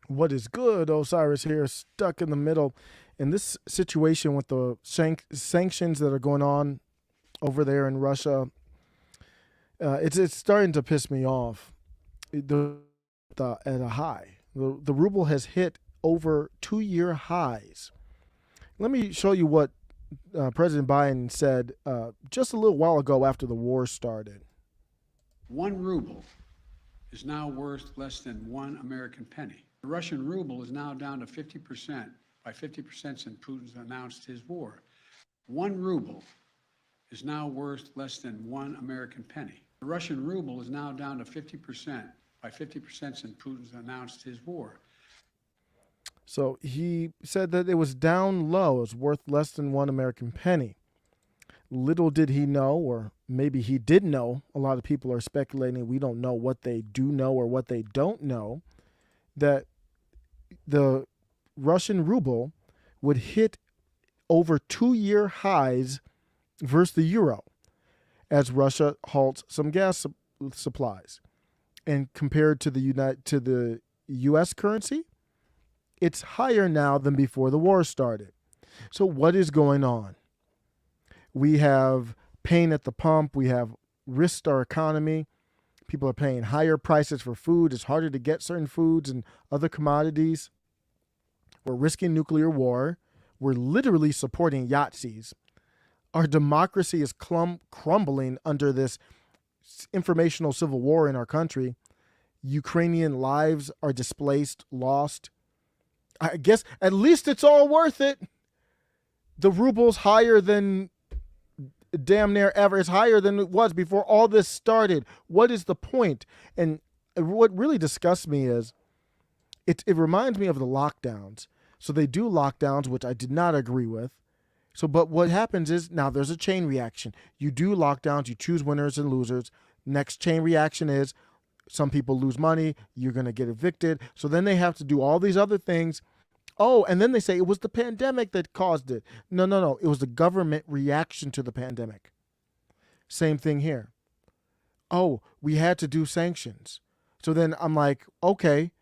What is good? Osiris here, stuck in the middle. In this situation with the sanctions that are going on over there in Russia, it's starting to piss me off. At a high, the ruble has hit over 2 year highs. Let me show you what President Biden said just a little while ago after the war started. 1 ruble is now worth less than 1 American penny. The Russian ruble is now down to 50%, by 50% since Putin's announced his war. 1 ruble is now worth less than 1 American penny. The Russian ruble is now down to 50%, by 50% since Putin's announced his war. So he said that it was down low, it was worth less than 1 American penny. Little did he know, or maybe he did know, a lot of people are speculating, we don't know what they do know or what they don't know, that the Russian ruble would hit over 2 year highs versus the euro as Russia halts some gas supplies. And compared to the US currency, it's higher now than before the war started. So what is going on? We have pain at the pump. We have risked our economy. People are paying higher prices for food. It's harder to get certain foods and other commodities. We're risking nuclear war. We're literally supporting Yahtzees. Our democracy is crumbling under this informational civil war in our country. Ukrainian lives are displaced, lost. I guess at least it's all worth it. The ruble's higher than damn near ever. It's higher than it was before all this started. What is the point? And what really disgusts me is it reminds me of the lockdowns. So they do lockdowns, which I did not agree with. So, but what happens is now there's a chain reaction. You do lockdowns, you choose winners and losers. Next chain reaction is some people lose money, you're going to get evicted. So then they have to do all these other things. Oh, and then they say it was the pandemic that caused it. No, no, no. It was the government reaction to the pandemic. Same thing here. Oh, we had to do sanctions. So then I'm like, okay,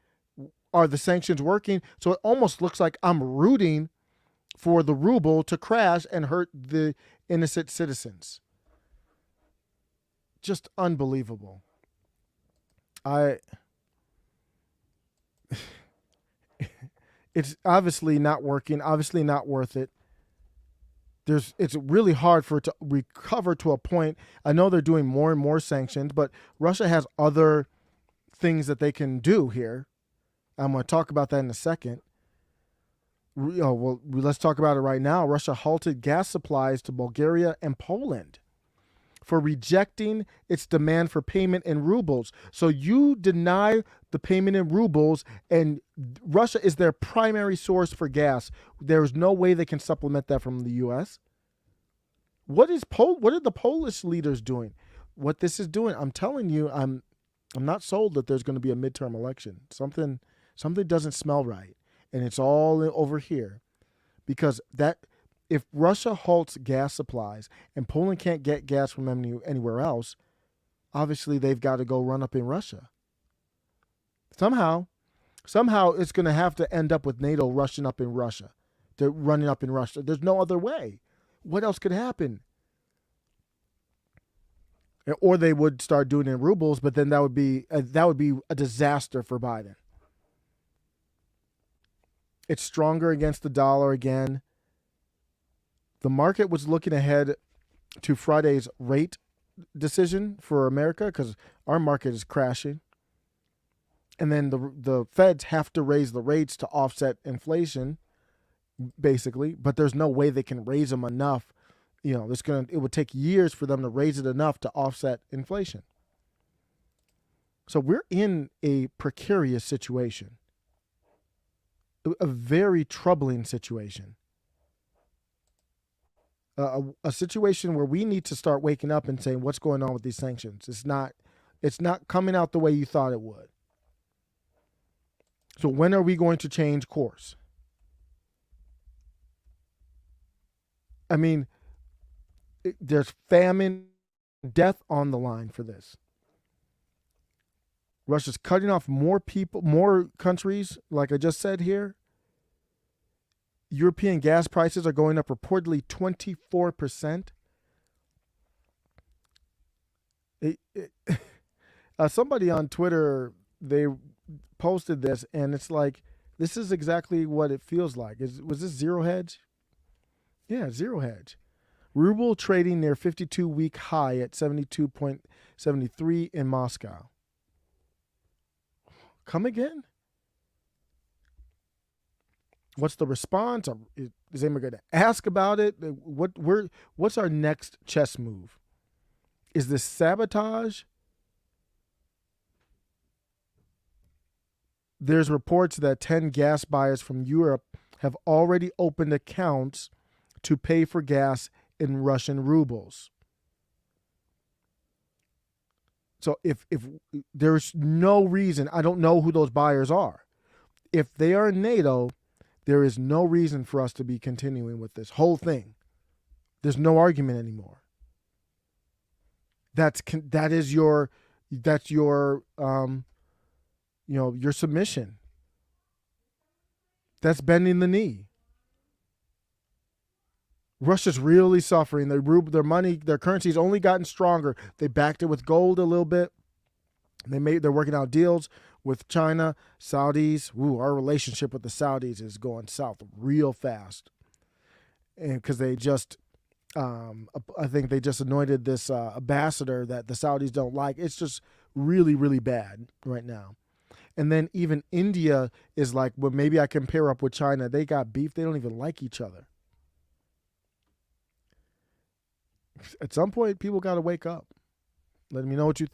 are the sanctions working? So it almost looks like I'm rooting for the ruble to crash and hurt the innocent citizens. Just unbelievable. I It's obviously not working, obviously not worth it. It's really hard for it to recover to a point. I know they're doing more and more sanctions, but Russia has other things that they can do here. I'm going to talk about that in a second. Well, let's talk about it right now. Russia halted gas supplies to Bulgaria and Poland for rejecting its demand for payment in rubles. So you deny the payment in rubles, and Russia is their primary source for gas. There's no way they can supplement that from the U.S. What are the Polish leaders doing? What this is doing, I'm telling you, I'm not sold that there's going to be a midterm election. Something doesn't smell right, and it's all over here, because that if Russia halts gas supplies and Poland can't get gas from anywhere else, obviously they've got to go run up in Russia. Somehow it's going to have to end up with NATO rushing up in Russia. They're running up in Russia. There's no other way. What else could happen? Or they would start doing it in rubles, but then that would be a disaster for Biden. It's stronger against the dollar again. The market was looking ahead to Friday's rate decision for America because our market is crashing. And then the feds have to raise the rates to offset inflation, basically, but there's no way they can raise them enough. It would take years for them to raise it enough to offset inflation. So we're in a precarious situation, a very troubling situation. A situation where we need to start waking up and saying, what's going on with these sanctions? It's not coming out the way you thought it would. So when are we going to change course? I mean, there's famine, death on the line for this. Russia's cutting off more people, more countries, like I just said here. European gas prices are going up reportedly 24%. Somebody on Twitter, they posted this, and it's like, this is exactly what it feels like. Was this zero hedge? Yeah, zero hedge. Ruble trading near 52-week high at 72.73 in Moscow. Come again? What's the response? Is anyone going to ask about it? What's our next chess move? Is this sabotage? There's reports that 10 gas buyers from Europe have already opened accounts to pay for gas in Russian rubles. So if there's no reason, I don't know who those buyers are. If they are in NATO, there is no reason for us to be continuing with this whole thing. There's no argument anymore. That's your your submission. That's bending the knee. Russia's really suffering. Their money, their currency's only gotten stronger. They backed it with gold a little bit. They're working out deals with China, Saudis. Our relationship with the Saudis is going south real fast. And because they just, I think they just anointed this ambassador that the Saudis don't like. It's just really, really bad right now. And then even India is like, well, maybe I can pair up with China. They got beef. They don't even like each other. At some point, people got to wake up. Let me know what you think.